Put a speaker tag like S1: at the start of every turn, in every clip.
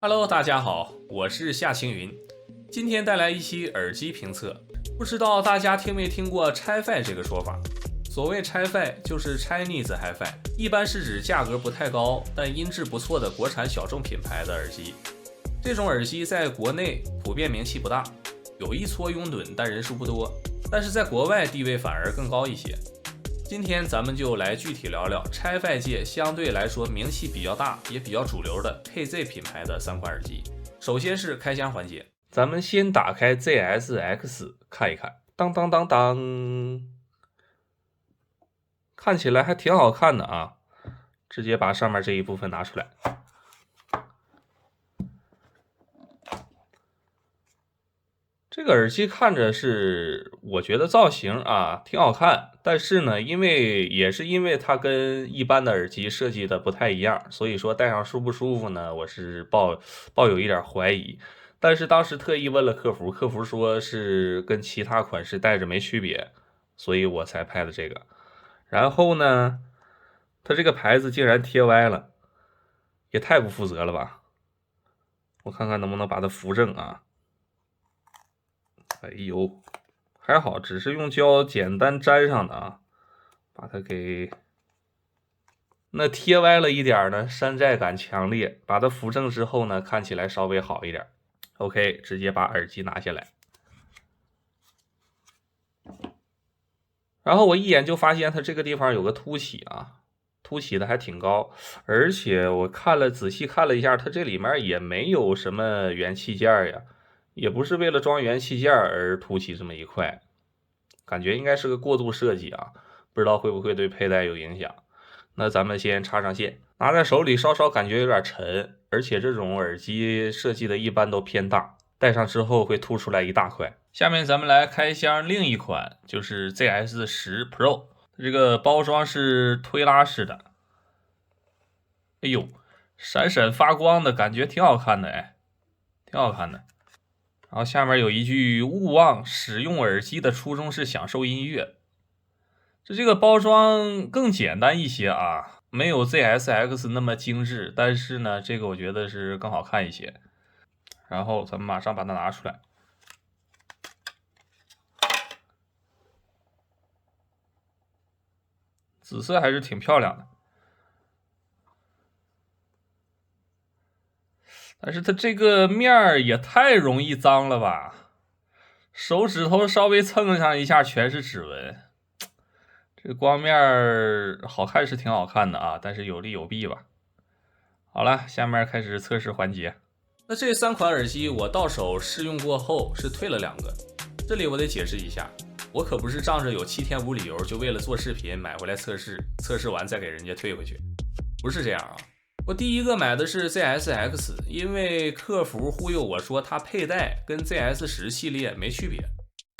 S1: Hello，大家好，我是夏青云，今天带来一期耳机评测。不知道大家听没听过 Hi-Fi 这个说法？所谓 Hi-Fi 就是 Chinese Hi-Fi， 一般是指价格不太高但音质不错的国产小众品牌的耳机。这种耳机在国内普遍名气不大，有一撮拥趸，但人数不多，但是在国外地位反而更高一些。今天咱们就来具体聊聊 Hi-Fi 界相对来说名气比较大也比较主流的 KZ 品牌的3款耳机。首先是开箱环节，咱们先打开 ZS-X 看一看，当当当当，看起来还挺好看的啊！直接把上面这一部分拿出来。这个耳机看着是，我觉得造型啊挺好看，但是呢，因为它跟一般的耳机设计的不太一样，所以说戴上舒不舒服呢，我是抱有一点怀疑。但是当时特意问了客服，客服说是跟其他款式戴着没区别，所以我才拍的这个。然后呢，它这个牌子竟然贴歪了，也太不负责了吧！我看看能不能把它扶正啊。哎呦，还好，只是用胶简单粘上的啊，把它给那贴歪了一点呢，山寨感强烈。把它扶正之后呢，看起来稍微好一点。OK， 直接把耳机拿下来，然后我一眼就发现它这个地方有个凸起啊，凸起的还挺高，而且我仔细看了一下，它这里面也没有什么元器件呀。也不是为了装元器件而凸起这么一块，感觉应该是个过渡设计啊，不知道会不会对佩戴有影响。那咱们先插上线，拿在手里稍稍感觉有点沉，而且这种耳机设计的一般都偏大，戴上之后会凸出来一大块。下面咱们来开箱另一款，就是 ZS-10 Pro， 这个包装是推拉式的，哎呦，闪闪发光的感觉挺好看的，哎，挺好看的。然后下面有一句勿忘使用耳机的初衷是享受音乐。这个包装更简单一些啊，没有 ZS-X 那么精致，但是呢，这个我觉得是更好看一些。然后咱们马上把它拿出来，紫色还是挺漂亮的。但是它这个面儿也太容易脏了吧，手指头稍微蹭上一下全是指纹。这个光面好看是挺好看的啊，但是有利有弊吧。好了，下面开始测试环节。那这3款耳机我到手试用过后是退了2个，这里我得解释一下，我可不是仗着有7天无理由就为了做视频买回来测试，测试完再给人家退回去，不是这样啊。我第一个买的是 ZS-X， 因为客服忽悠我说它佩戴跟 ZS-10 系列没区别，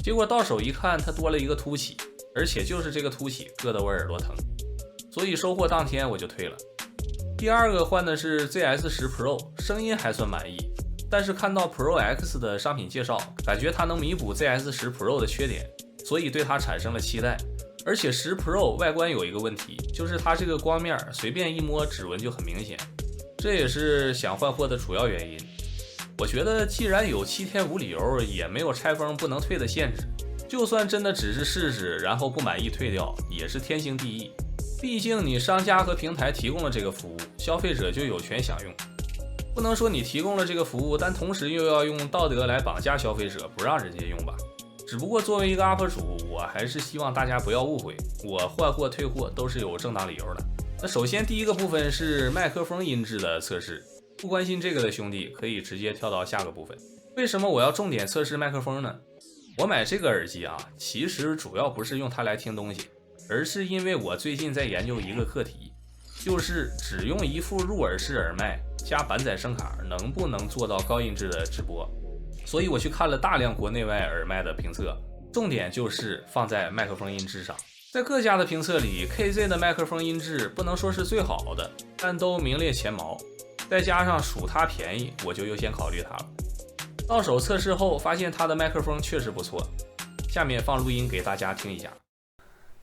S1: 结果到手一看它多了一个凸起，而且就是这个凸起硌得我耳朵疼，所以收货当天我就退了。第二个换的是 ZS-10 Pro， 声音还算满意，但是看到 Pro X 的商品介绍，感觉它能弥补 ZS-10 Pro 的缺点，所以对它产生了期待。而且10 Pro 外观有一个问题，就是它这个光面随便一摸指纹就很明显，这也是想换货的主要原因。我觉得既然有7天无理由，也没有拆封不能退的限制，就算真的只是试试，然后不满意退掉，也是天经地义。毕竟你商家和平台提供了这个服务，消费者就有权享用。不能说你提供了这个服务，但同时又要用道德来绑架消费者，不让人家用吧。只不过作为一个 UP 主，我还是希望大家不要误会，我换货退货都是有正当理由的。那首先第一个部分是麦克风音质的测试，不关心这个的兄弟可以直接跳到下个部分。为什么我要重点测试麦克风呢？我买这个耳机啊，其实主要不是用它来听东西，而是因为我最近在研究一个课题，就是只用一副入耳式耳麦加板载声卡能不能做到高音质的直播。所以我去看了大量国内外耳麦的评测，重点就是放在麦克风音质上。在各家的评测里， KZ 的麦克风音质不能说是最好的，但都名列前茅，再加上属它便宜，我就优先考虑它了。到手测试后发现它的麦克风确实不错，下面放录音给大家听一下。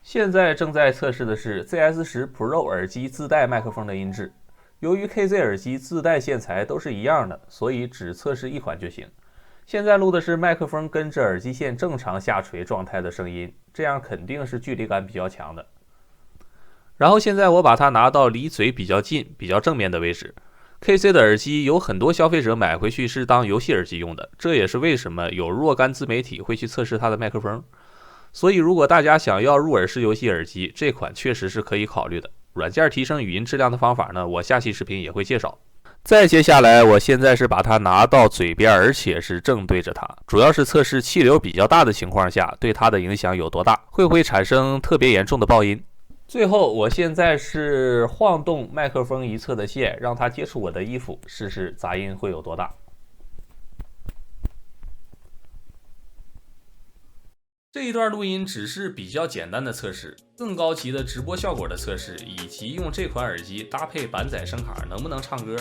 S1: 现在正在测试的是 ZS-10 Pro 耳机自带麦克风的音质，由于 KZ 耳机自带线材都是一样的，所以只测试一款就行。现在录的是麦克风跟着耳机线正常下垂状态的声音，这样肯定是距离感比较强的。然后现在我把它拿到离嘴比较近、比较正面的位置。KC 的耳机有很多消费者买回去是当游戏耳机用的，这也是为什么有若干自媒体会去测试它的麦克风。所以如果大家想要入耳式游戏耳机，这款确实是可以考虑的。软件提升语音质量的方法呢，我下期视频也会介绍。再接下来，我现在是把它拿到嘴边，而且是正对着它，主要是测试气流比较大的情况下对它的影响有多大，会不会产生特别严重的爆音。最后，我现在是晃动麦克风一侧的线，让它接触我的衣服，试试杂音会有多大。这一段录音只是比较简单的测试，更高级的直播效果的测试，以及用这款耳机搭配板载声卡能不能唱歌，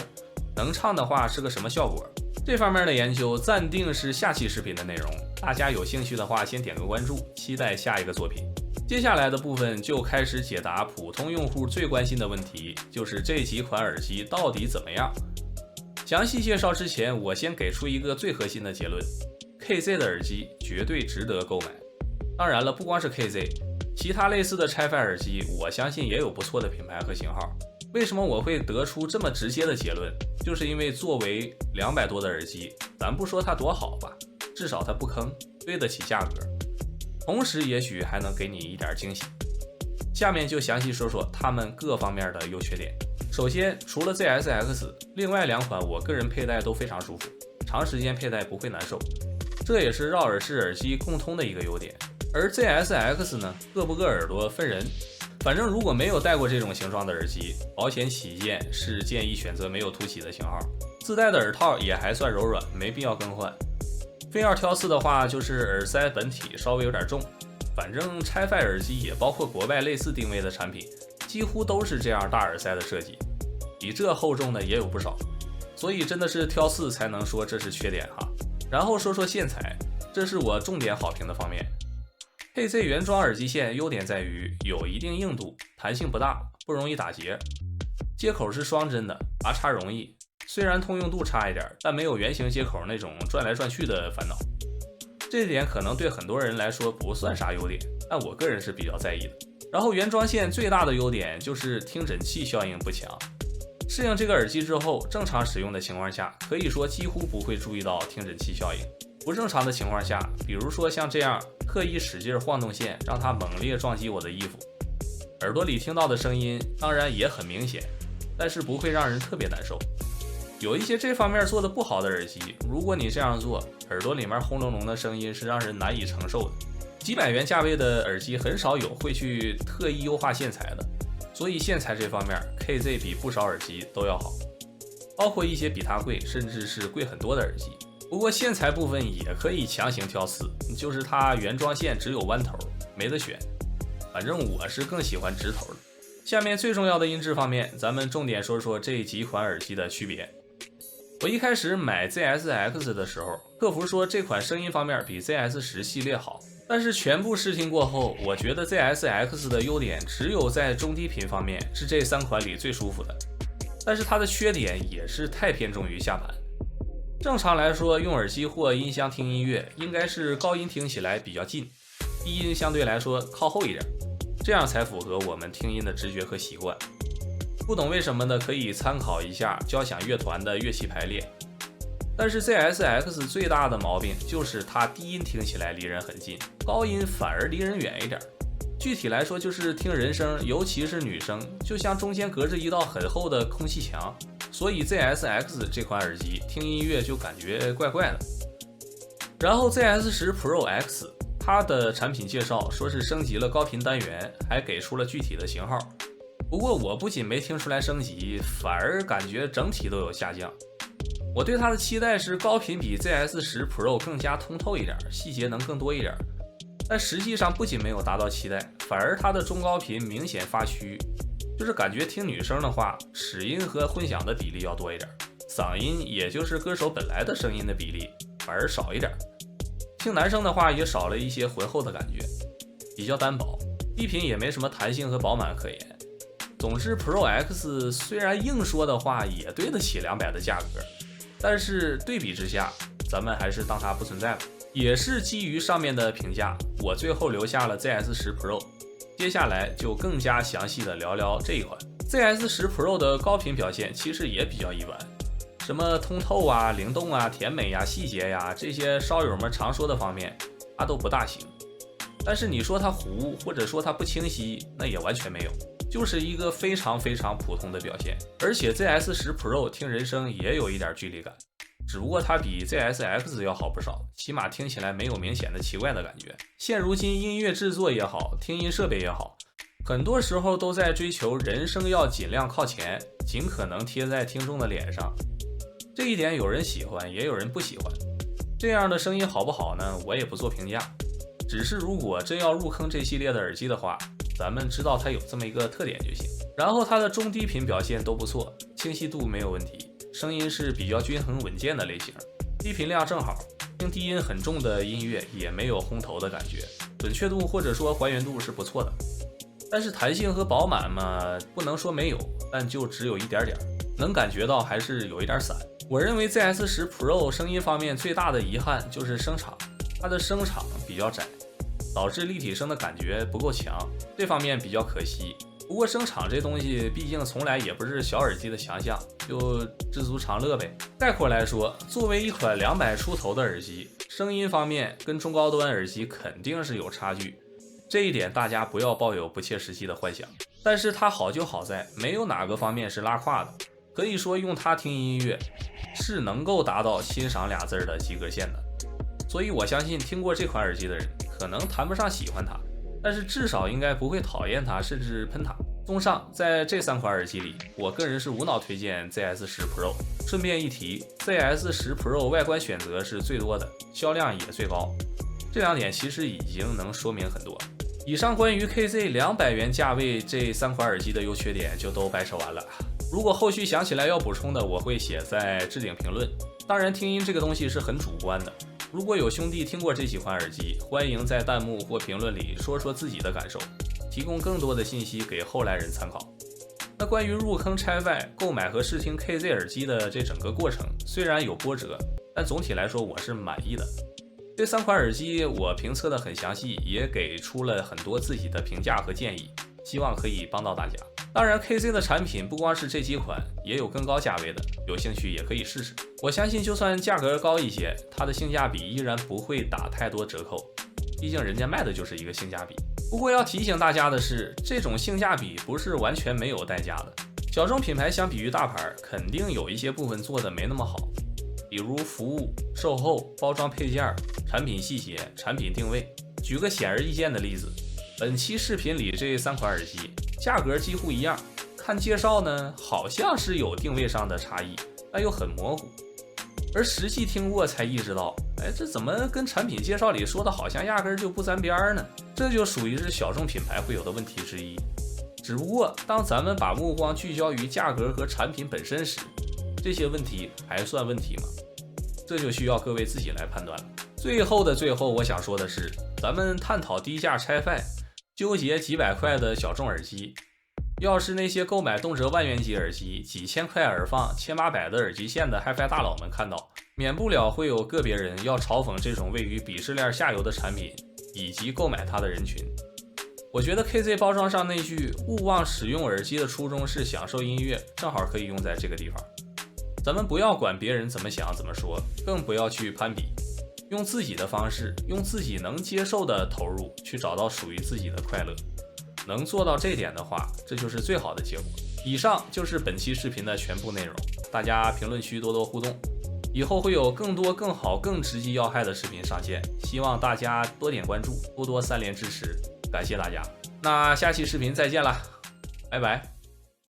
S1: 能唱的话是个什么效果，这方面的研究暂定是下期视频的内容。大家有兴趣的话先点个关注，期待下一个作品。接下来的部分就开始解答普通用户最关心的问题，就是这几款耳机到底怎么样。详细介绍之前，我先给出一个最核心的结论， KZ 的耳机绝对值得购买。当然了，不光是 KZ， 其他类似的拆翻耳机我相信也有不错的品牌和型号。为什么我会得出这么直接的结论，就是因为作为200多的耳机，咱不说它多好吧，至少它不坑，对得起价格，同时也许还能给你一点惊喜。下面就详细说说它们各方面的优缺点。首先，除了 ZSX， 另外2款我个人佩戴都非常舒服，长时间佩戴不会难受，这也是绕耳式耳机共通的一个优点。而 ZSX 呢，各不各耳朵分人，反正如果没有戴过这种形状的耳机，保险起见是建议选择没有凸起的型号，自带的耳套也还算柔软，没必要更换。非要挑刺的话，就是耳塞本体稍微有点重，反正拆翻耳机也包括国外类似定位的产品，几乎都是这样大耳塞的设计，比这厚重的也有不少，所以真的是挑刺才能说这是缺点哈。然后说说线材，这是我重点好评的方面。KZ 原装耳机线优点在于有一定硬度，弹性不大，不容易打结，接口是双针的，拔插容易，虽然通用度差一点，但没有圆形接口那种转来转去的烦恼，这点可能对很多人来说不算啥优点，但我个人是比较在意的。然后原装线最大的优点就是听诊器效应不强，适应这个耳机之后，正常使用的情况下，可以说几乎不会注意到听诊器效应。不正常的情况下，比如说像这样特意使劲晃动线，让它猛烈撞击我的衣服，耳朵里听到的声音当然也很明显，但是不会让人特别难受。有一些这方面做的不好的耳机，如果你这样做，耳朵里面轰隆隆的声音是让人难以承受的。几百元价位的耳机很少有会去特意优化线材的，所以线材这方面 KZ 比不少耳机都要好，包括一些比它贵甚至是贵很多的耳机。不过线材部分也可以强行挑刺，就是它原装线只有弯头，没得选。反正我是更喜欢直头的。下面最重要的音质方面，咱们重点说说这几款耳机的区别。我一开始买 ZSX 的时候，客服说这款声音方面比 ZS10 系列好，但是全部试听过后，我觉得 ZSX 的优点只有在中低频方面是这3款里最舒服的，但是它的缺点也是太偏重于下盘。正常来说，用耳机或音箱听音乐，应该是高音听起来比较近，低音相对来说靠后一点，这样才符合我们听音的直觉和习惯。不懂为什么的，可以参考一下交响乐团的乐器排列。但是 ZSX 最大的毛病就是它低音听起来离人很近，高音反而离人远一点。具体来说，就是听人声，尤其是女生，就像中间隔着一道很厚的空气墙。所以 ZSX 这款耳机听音乐就感觉怪怪的。然后 ZS10 Pro X 它的产品介绍说是升级了高频单元，还给出了具体的型号。不过我不仅没听出来升级，反而感觉整体都有下降。我对它的期待是高频比 ZS10 Pro 更加通透一点，细节能更多一点。但实际上不仅没有达到期待，反而它的中高频明显发虚。就是感觉听女生的话，齿音和混响的比例要多一点，嗓音也就是歌手本来的声音的比例反而少一点。听男生的话也少了一些浑厚的感觉，比较单薄，低频也没什么弹性和饱满可言。总之 Pro X 虽然硬说的话也对得起200的价格，但是对比之下，咱们还是当它不存在了。也是基于上面的评价，我最后留下了 ZS10 Pro。接下来就更加详细的聊聊这一款 ZS10 Pro 的高频表现，其实也比较一般，什么通透啊、灵动啊、甜美呀、细节呀，这些烧友们常说的方面，它都不大行。但是你说它糊，或者说它不清晰，那也完全没有，就是一个非常非常普通的表现。而且 ZS10 Pro 听人声也有一点距离感，只不过它比 ZSX 要好不少，起码听起来没有明显的奇怪的感觉。现如今音乐制作也好，听音设备也好，很多时候都在追求人声要尽量靠前，尽可能贴在听众的脸上。这一点有人喜欢，也有人不喜欢。这样的声音好不好呢？我也不做评价。只是如果真要入坑这系列的耳机的话，咱们知道它有这么一个特点就行。然后它的中低频表现都不错，清晰度没有问题，声音是比较均衡稳健的类型，低频量正好，听低音很重的音乐也没有轰头的感觉，准确度或者说还原度是不错的。但是弹性和饱满嘛，不能说没有，但就只有一点点，能感觉到还是有一点散。我认为 ZS10 Pro 声音方面最大的遗憾就是声场，它的声场比较窄，导致立体声的感觉不够强，这方面比较可惜。不过声场这东西毕竟从来也不是小耳机的强项，就知足常乐呗。概括来说，作为一款200出头的耳机，声音方面跟中高端耳机肯定是有差距，这一点大家不要抱有不切实际的幻想。但是它好就好在没有哪个方面是拉胯的，可以说用它听音乐是能够达到欣赏俩字的及格线的。所以我相信听过这款耳机的人可能谈不上喜欢它，但是至少应该不会讨厌它，甚至喷它。综上，在这3款耳机里，我个人是无脑推荐 ZS10 Pro。顺便一提， ZS10 Pro 外观选择是最多的，销量也最高，这2点其实已经能说明很多。以上关于 KZ 200元价位这3款耳机的优缺点就都掰扯完了。如果后续想起来要补充的，我会写在置顶评论。当然，听音这个东西是很主观的，如果有兄弟听过这几款耳机，欢迎在弹幕或评论里说说自己的感受，提供更多的信息给后来人参考。那关于入坑拆外、购买和试听 KZ 耳机的这整个过程，虽然有波折，但总体来说我是满意的。这3款耳机我评测的很详细，也给出了很多自己的评价和建议，希望可以帮到大家。当然 KZ 的产品不光是这几款，也有更高价位的，有兴趣也可以试试。我相信就算价格高一些，它的性价比依然不会打太多折扣，毕竟人家卖的就是一个性价比。不过要提醒大家的是，这种性价比不是完全没有代价的。小众品牌相比于大牌，肯定有一些部分做的没那么好，比如服务、售后、包装配件、产品细节、产品定位。举个显而易见的例子，本期视频里这3款耳机价格几乎一样，看介绍呢好像是有定位上的差异，但又很模糊，而实际听过才意识到，这怎么跟产品介绍里说的好像压根就不沾边呢？这就属于是小众品牌会有的问题之一。只不过当咱们把目光聚焦于价格和产品本身时，这些问题还算问题吗？这就需要各位自己来判断了。最后的最后，我想说的是，咱们探讨低价拆费，纠结几百块的小众耳机，要是那些购买动辄万元级耳机、几千块耳放、1800的耳机线的 HiFi 大佬们看到，免不了会有个别人要嘲讽这种位于鄙视链下游的产品以及购买它的人群。我觉得 KZ 包装上那句勿忘使用耳机的初衷是享受音乐，正好可以用在这个地方。咱们不要管别人怎么想怎么说，更不要去攀比，用自己的方式，用自己能接受的投入去找到属于自己的快乐。能做到这点的话，这就是最好的结果。以上就是本期视频的全部内容，大家评论区多多互动，以后会有更多更好更直击要害的视频上线，希望大家多点关注，多多3连支持，感谢大家。那下期视频再见啦，拜拜。